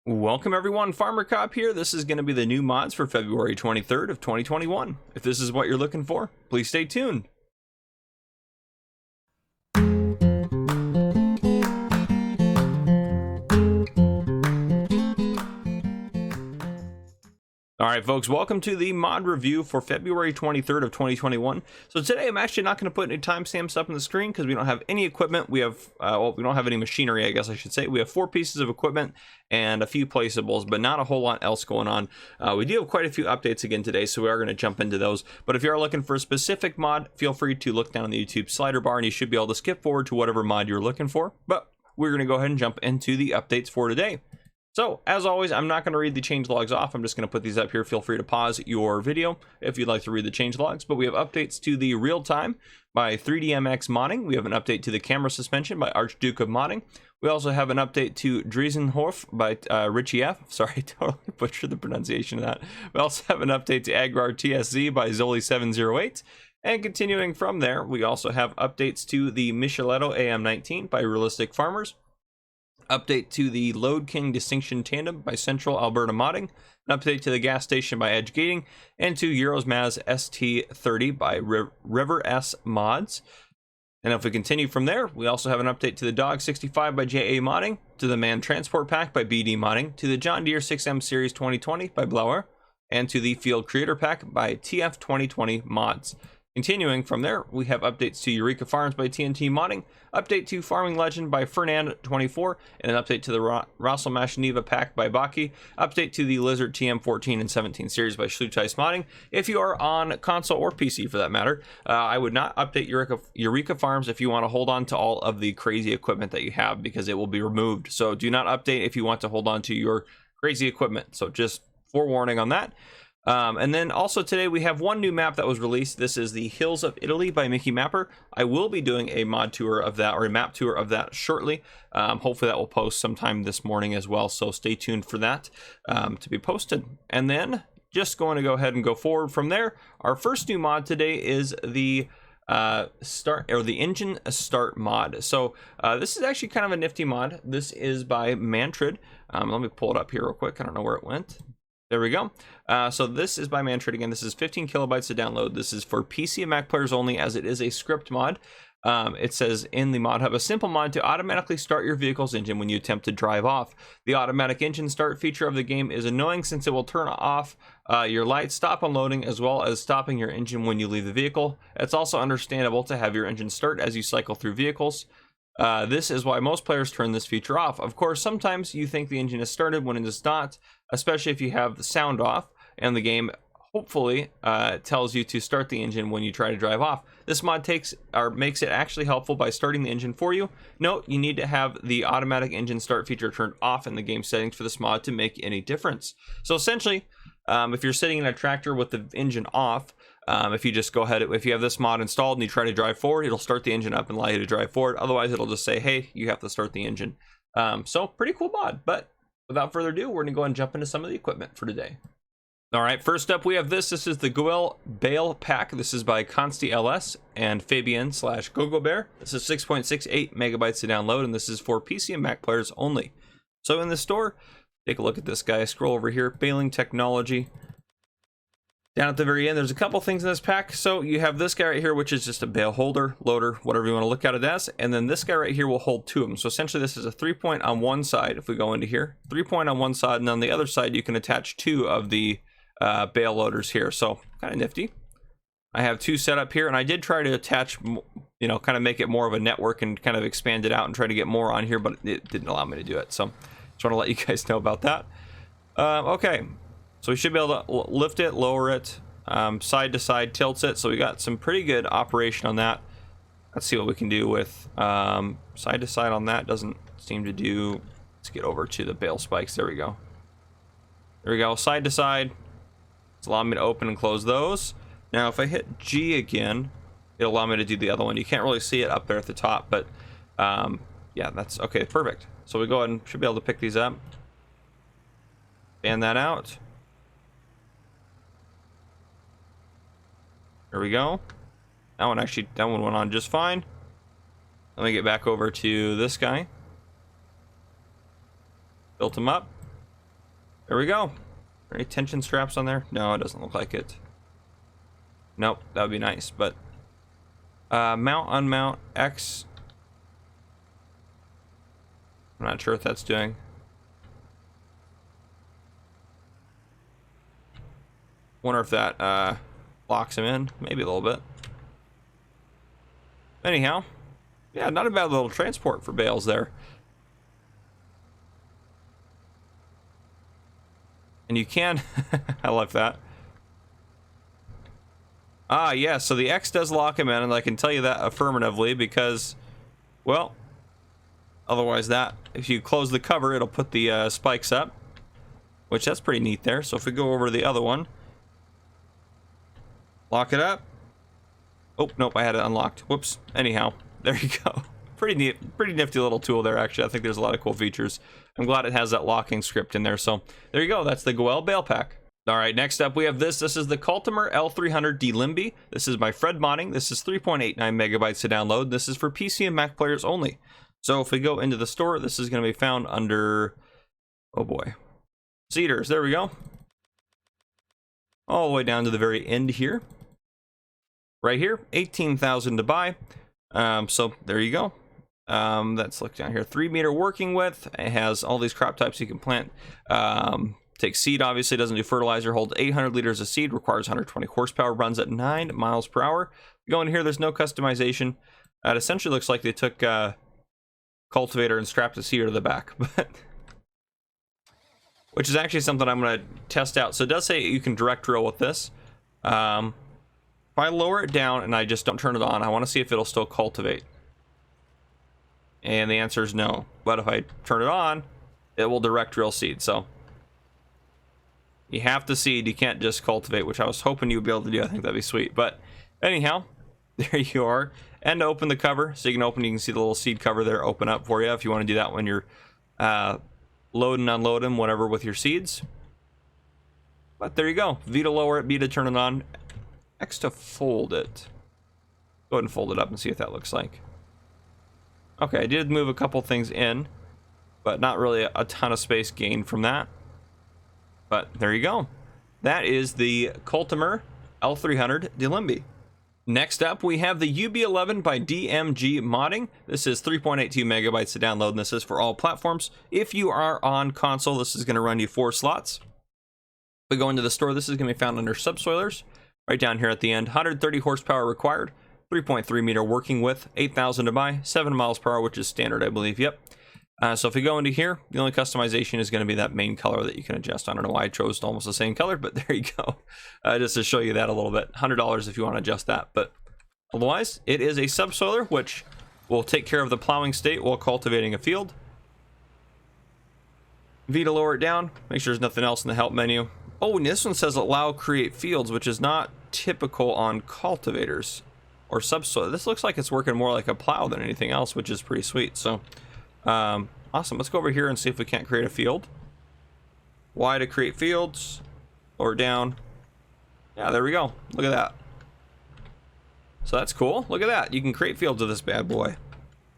Welcome everyone, Farmer Cop here. This is going to be the new mods for February 23rd of 2021. If this is what you're looking for, please stay tuned. Alright folks, welcome to the mod review for February 23rd of 2021. So today I'm actually not going to put any timestamps up on the screen because we don't have any equipment. We have, we don't have any machinery, I guess I should say. We have 4 pieces of equipment and a few placeables, but not a whole lot else going on. We do have quite a few updates again today, so we are going to jump into those. But if you are looking for a specific mod, feel free to look down on the YouTube slider bar and you should be able to skip forward to whatever mod you're looking for. But we're going to go ahead and jump into the updates for today. So, as always, I'm not going to read the changelogs off. I'm just going to put these up here. Feel free to pause your video if you'd like to read the changelogs. But we have updates to the real time by 3DMX Modding. We have an update to the camera suspension by Archduke of Modding. We also have an update to Driesenhof by Richie F. Sorry, totally butchered the pronunciation of that. We also have an update to Agrar TSZ by Zoli708. And continuing from there, we also have updates to the Micheletto AM19 by Realistic Farmers. Update to the Load King Distinction Tandem by Central Alberta Modding, an update to the gas station by Edge Gating, and to Eurosmaz ST30 by River S Mods. And if we continue from there, we also have an update to the Dog 65 by JA Modding, to the Man Transport Pack by BD Modding, to the John Deere 6M Series 2020 by Blauer, and to the Field Creator Pack by TF 2020 Mods. Continuing from there, we have updates to Eureka Farms by TNT Modding, update to Farming Legend by Fernand24, and an update to the Rossel Machiniva pack by Baki, update to the Lizard TM14 and 17 series by Schluteis Modding. If you are on console or PC for that matter, I would not update Eureka Farms if you want to hold on to all of the crazy equipment that you have, because it will be removed. So do not update if you want to hold on to your crazy equipment. So just forewarning on that. And then also today we have one new map that was released. This is the Hills of Italy by Mickey Mapper. I will be doing a mod tour of that, or a map tour of that shortly. Hopefully that will post sometime this morning as well, so stay tuned for that to be posted. And then just going to go ahead and go forward from there. Our first new mod today is the engine start mod. So this is actually kind of a nifty mod. This is by Mantrid. Let me pull it up here real quick. I don't know where it went. There we go. So this is by Mantrid again. This is 15 kilobytes to download. This is for PC and Mac players only, as it is a script mod. It says in the ModHub, a simple mod to automatically start your vehicle's engine when you attempt to drive off. The automatic engine start feature of the game is annoying since it will turn off your lights, stop unloading, as well as stopping your engine when you leave the vehicle. It's also understandable to have your engine start as you cycle through vehicles. This is why most players turn this feature off. Of course, sometimes you think the engine is started when it is not, especially if you have the sound off and the game hopefully tells you to start the engine when you try to drive off. This mod makes it actually helpful by starting the engine for you. Note, you need to have the automatic engine start feature turned off in the game settings for this mod to make any difference. So essentially, if you're sitting in a tractor with the engine off, if you just go ahead, if you have this mod installed and you try to drive forward, it'll start the engine up and allow you to drive forward. Otherwise, it'll just say, hey, you have to start the engine. So pretty cool mod, but without further ado, we're gonna go and jump into some of the equipment for today. All right, first up we have this. This is the Göweil Bale pack. This is by Consti LS and Fabian / GoGoBear. This is 6.68 megabytes to download, and this is for PC and Mac players only. So in the store, take a look at this guy. Scroll over here, baling technology. Down at the very end, there's a couple things in this pack. So you have this guy right here, which is just a bale holder, loader, whatever you want to look at it as. And then this guy right here will hold 2 of them. So essentially this is a 3-point on one side. If we go into here, 3-point on one side, and on the other side, you can attach 2 of the bale loaders here. So kind of nifty. I have 2 set up here, and I did try to attach, you know, kind of make it more of a network and kind of expand it out and try to get more on here, but it didn't allow me to do it. So just want to let you guys know about that. Okay. So we should be able to lift it, lower it, side to side, tilts it. So we got some pretty good operation on that. Let's see what we can do with side to side on that. Doesn't seem to do. Let's get over to the bale spikes. There we go. There we go. Side to side. It's allowing me to open and close those. Now, if I hit G again, it'll allow me to do the other one. You can't really see it up there at the top, but yeah, that's okay. Perfect. So we go ahead and should be able to pick these up. Fan that out. There we go. That one went on just fine. Let me get back over to this guy. Built him up. There we go. Any tension straps on there? No, it doesn't look like it. Nope, that would be nice, but mount, unmount, X. I'm not sure what that's doing. Wonder if that locks him in, maybe a little bit. Anyhow, yeah, not a bad little transport for bales there. And you can, I like that. Ah, yeah, so the X does lock him in, and I can tell you that affirmatively because, well, otherwise that, if you close the cover, it'll put the spikes up, which that's pretty neat there. So if we go over to the other one, lock it up. Oh, nope, I had it unlocked. Whoops. Anyhow, there you go. Pretty neat, pretty nifty little tool there, actually. I think there's a lot of cool features. I'm glad it has that locking script in there. So there you go. That's the Göweil Bale Pack. All right, next up we have this. This is the Cultimer L300 Delimbe. This is by Fred Modding. This is 3.89 megabytes to download. This is for PC and Mac players only. So if we go into the store, this is going to be found under, oh boy, Cedars. There we go. All the way down to the very end here. Right here, 18,000 to buy. So there you go. Let's look down here. 3-meter working width. It has all these crop types you can plant. Takes seed, obviously, doesn't do fertilizer, holds 800 liters of seed, requires 120 horsepower, runs at 9 miles per hour. You go in here, there's no customization. It essentially looks like they took cultivator and strapped a seeder to the back, but which is actually something I'm going to test out. So it does say you can direct drill with this. If I lower it down and I just don't turn it on, I want to see if it'll still cultivate. And the answer is no. But if I turn it on, it will direct drill seed. So you have to seed, you can't just cultivate, which I was hoping you'd be able to do. I think that'd be sweet. But anyhow, there you are. And to open the cover, so you can see the little seed cover there open up for you if you want to do that when you're load and unload them, whatever, with your seeds. But there you go. V to lower it, B to turn it on, X to fold it. Go ahead and fold it up and see what that looks like. Okay, I did move a couple things in, but not really a ton of space gained from that. But there you go. That is the Cultimer L300 Delimbe. Next up, we have the UB11 by DMG Modding. This is 3.82 megabytes to download, and this is for all platforms. If you are on console, this is going to run you 4 slots. We go into the store. This is going to be found under subsoilers. Right down here at the end, 130 horsepower required, 3.3 meter working width, 8,000 to buy, 7 miles per hour, which is standard, I believe. Yep. So if we go into here, the only customization is going to be that main color that you can adjust. I don't know why I chose almost the same color, but there you go. Just to show you that a little bit. $100 if you want to adjust that. But otherwise, it is a subsoiler, which will take care of the plowing state while cultivating a field. V to lower it down. Make sure there's nothing else in the help menu. Oh, and this one says allow create fields, which is not typical on cultivators or subsoil. This looks like it's working more like a plow than anything else, which is pretty sweet. So awesome. Let's go over here and see if we can't create a field. Y to create fields, lower down. Yeah, there we go. Look at that. So that's cool. Look at that. You can create fields with this bad boy.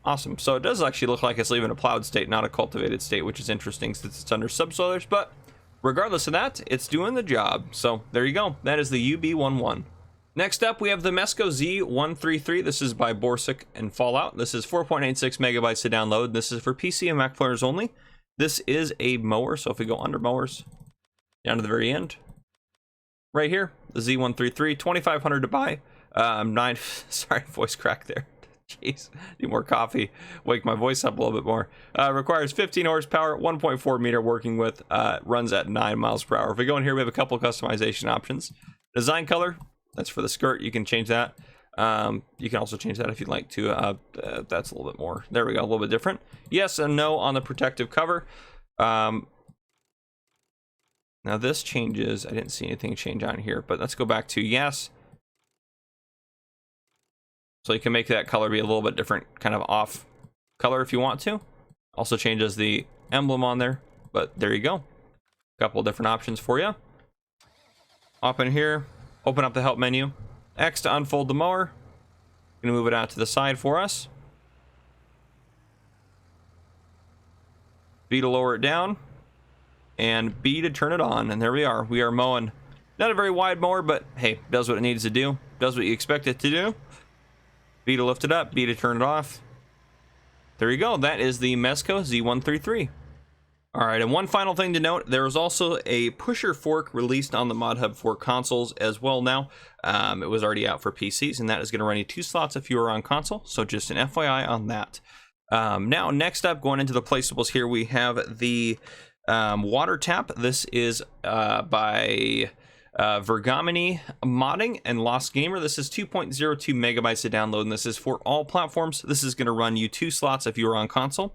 Awesome. So it does actually look like it's leaving a plowed state, not a cultivated state, which is interesting since it's under subsoilers. But regardless of that, it's doing the job. So there you go. That is the UB11. Next up, we have the Mesko Z-133. This is by Borsuk and Fallout. This is 4.86 megabytes to download. This is for PC and Mac players only. This is a mower. So if we go under mowers, down to the very end, right here, the Z-133, 2,500 to buy. Sorry, voice crack there. Jeez, need more coffee. Wake my voice up a little bit more. Requires 15 horsepower, 1.4 meter working width, runs at 9 miles per hour. If we go in here, we have a couple customization options. Design color, that's for the skirt. You can change that. You can also change that if you'd like to. That's a little bit more. There we go, a little bit different. Yes and no on the protective cover. Now this changes. I didn't see anything change on here, but let's go back to yes. So you can make that color be a little bit different, kind of off color if you want to. Also changes the emblem on there, but there you go. A couple different options for you. Up in here, open up the help menu. X to unfold the mower. Gonna move it out to the side for us. B to lower it down. and B to turn it on. And there we are. We are mowing. Not a very wide mower, but hey, does what it needs to do. Does what you expect it to do. B to lift it up, B to turn it off. There you go. That is the Mesko Z-133. All right, and one final thing to note, there is also a pusher fork released on the ModHub for consoles as well now. It was already out for PCs, and that is going to run you 2 slots if you are on console, so just an FYI on that. Now, next up, going into the placeables here, we have the water tap. This is by Vergamini Modding and Lost Gamer. This is 2.02 megabytes to download, and this is for all platforms. This is going to run you 2 slots if you are on console.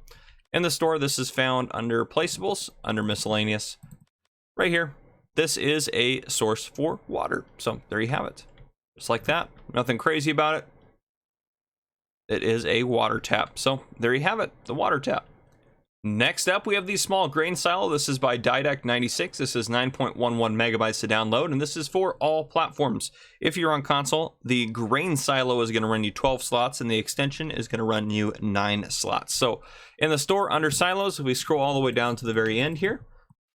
In the store, this is found under placeables, under miscellaneous, right here. This is a source for water. So there you have it. Just like that. Nothing crazy about it. It is a water tap. So there you have it, the water tap. Next up, we have the small grain silo. This is by Didac96. This is 9.11 megabytes to download, and this is for all platforms. If you're on console, the grain silo is going to run you 12 slots, and the extension is going to run you 9 slots. So in the store, under silos, if we scroll all the way down to the very end here,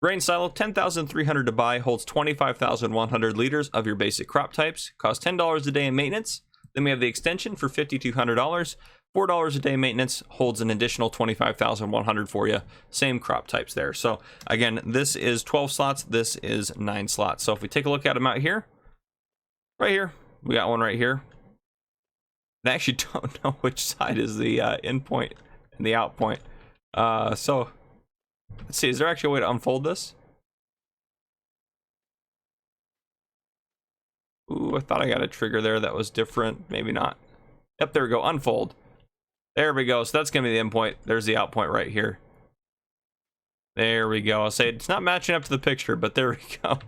grain silo, 10,300 to buy, holds 25,100 liters of your basic crop types, costs $10 a day in maintenance. Then we have the extension for $5,200. $4 a day maintenance, holds an additional 25,100 for you. Same crop types there. So again, this is 12 slots. This is 9 slots. So if we take a look at them out here, right here, we got one right here. I actually don't know which side is the in point and the out point. So let's see, is there actually a way to unfold this? Ooh, I thought I got a trigger there that was different. Maybe not. Yep, there we go. Unfold. There we go. So that's going to be the endpoint. There's the out point right here. There we go. I'll say it's not matching up to the picture, but there we go.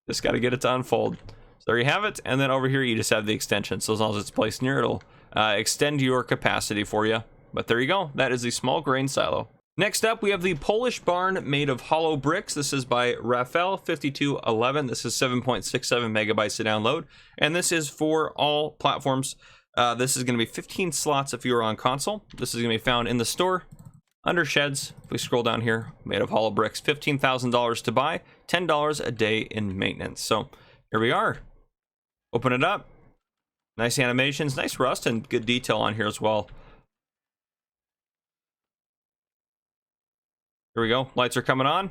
Just got to get it to unfold. So there you have it. And then over here, you just have the extension. So as long as it's placed near, it'll extend your capacity for you. But there you go. That is the small grain silo. Next up, we have the Polish barn made of hollow bricks. This is by Raphael5211. This is 7.67 megabytes to download. And this is for all platforms. This is going to be 15 slots if you are on console. This is going to be found in the store under sheds. If we scroll down here, made of hollow bricks, $15,000 to buy, $10 a day in maintenance. So here we are. Open it up. Nice animations, nice rust, and good detail on here as well. Here we go. Lights are coming on.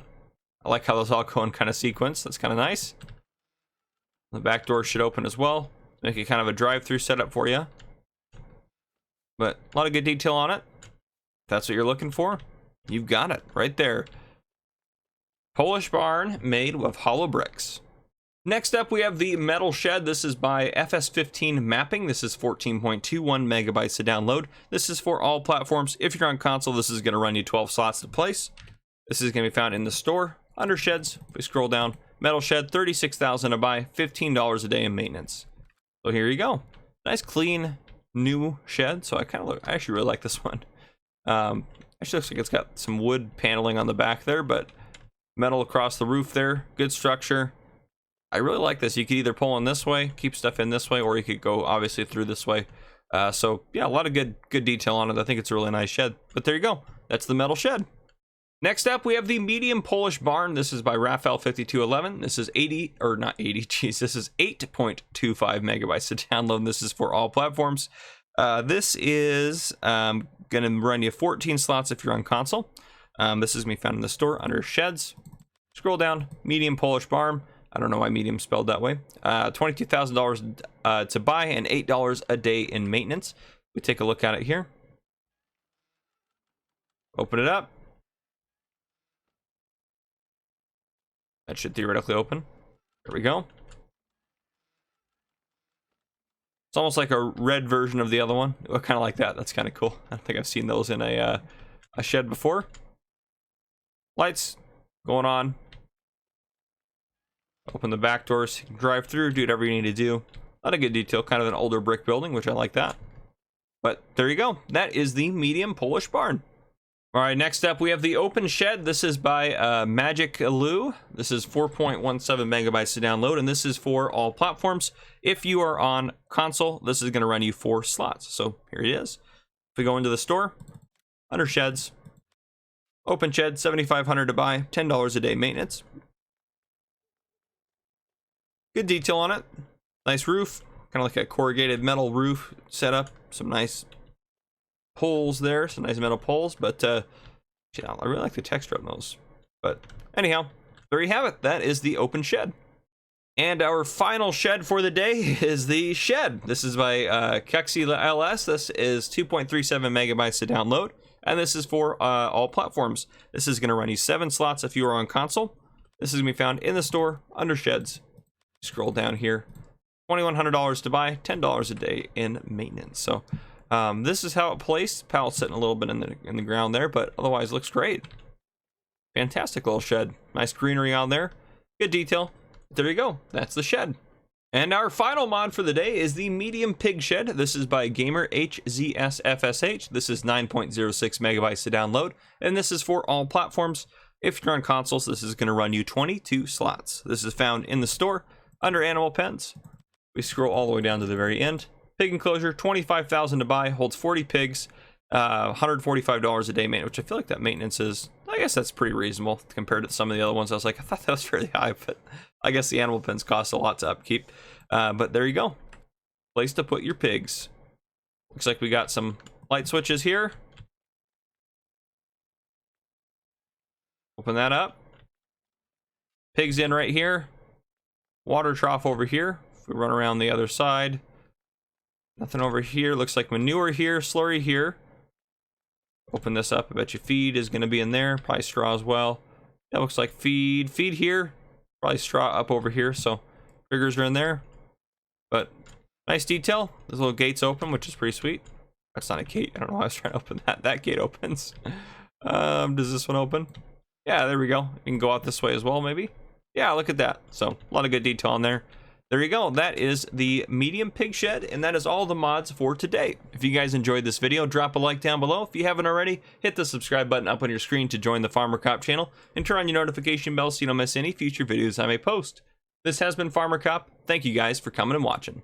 I like how those all go in kind of sequence. That's kind of nice. The back door should open as well. Make it kind of a drive-through setup for you. But a lot of good detail on it. If that's what you're looking for, you've got it right there. Polish barn made with hollow bricks. Next up, we have the metal shed. This is by FS15 Mapping. This is 14.21 megabytes to download. This is for all platforms. If you're on console, this is going to run you 12 slots to place. This is going to be found in the store under sheds. If we scroll down, metal shed, $36,000 to buy, $15 a day in maintenance. So here you go. Nice, clean, new shed. So I actually really like this one. Actually looks like it's got some wood paneling on the back there, but metal across the roof there. Good structure. I really like this. You could either pull in this way, keep stuff in this way, or you could go obviously through this way. So yeah, a lot of good detail on it. I think it's a really nice shed. But there you go. That's the metal shed. Next up, we have the medium Polish barn. This is by Raphael5211. This is 8.25 megabytes to download. This is for all platforms. This is going to run you 14 slots if you're on console. This is going to be found in the store under sheds. Scroll down, medium Polish barn. I don't know why medium spelled that way. $22,000 to buy and $8 a day in maintenance. We take a look at it here. Open it up. That should theoretically open. There we go. It's almost like a red version of the other one. Kind of like that. That's kind of cool. I don't think I've seen those in a shed before. Lights going on. Open the back doors. Drive through. Do whatever you need to do. A lot of good detail. Kind of an older brick building, which I like that. But there you go. That is the medium Polish barn. All right, next up, we have the open shed. This is by Magic Lou. This is 4.17 megabytes to download, and this is for all platforms. If you are on console, this is going to run you 4 slots. So here it is. If we go into the store, under sheds, Open shed, $7,500 to buy, $10 a day maintenance. Good detail on it. Nice roof, kind of like a corrugated metal roof setup. Some nice poles there, some nice metal poles, but I really like the texture on those. But anyhow, there you have it. That is the open shed. And our final shed for the day is the shed. This is by Kexi LS. This is 2.37 megabytes to download, and this is for all platforms. This is going to run you 7 slots if you are on console. This is going to be found in the store under sheds. Scroll down here. $2,100 to buy, $10 a day in maintenance. So this is how it placed. Pallet's sitting a little bit in the ground there, but otherwise looks great. Fantastic little shed. Nice greenery on there. Good detail. There you go. That's the shed. And our final mod for the day is the medium pig shed. This is by Gamer HZSFSH. This is 9.06 megabytes to download, and this is for all platforms. If you're on consoles, this is going to run you 22 slots. This is found in the store under animal pens. We scroll all the way down to the very end. Pig enclosure, $25,000 to buy, holds 40 pigs, $145 a day maintenance, which I feel like that maintenance is, I guess that's pretty reasonable compared to some of the other ones. I was like, I thought that was fairly high, but I guess the animal pens cost a lot to upkeep. But there you go. Place to put your pigs. Looks like we got some light switches here. Open that up. Pigs in right here. Water trough over here. If we run around the other side, nothing over here. Looks like manure here, slurry here. Open this up. I bet you feed is going to be in there. Probably straw as well. That looks like feed here. Probably straw up over here. So triggers are in there. But nice detail. This little gate's open, which is pretty sweet. That's not a gate. I don't know why I was trying to open that. That gate opens. Does this one open? Yeah, there we go. You can go out this way as well, maybe. Yeah, look at that. So a lot of good detail on there. There you go. That is the medium pig shed, and that is all the mods for today. If you guys enjoyed this video, drop a like down below. If you haven't already, hit the subscribe button up on your screen to join the Farmer Cop channel, and turn on your notification bell so you don't miss any future videos I may post. This has been Farmer Cop. Thank you guys for coming and watching.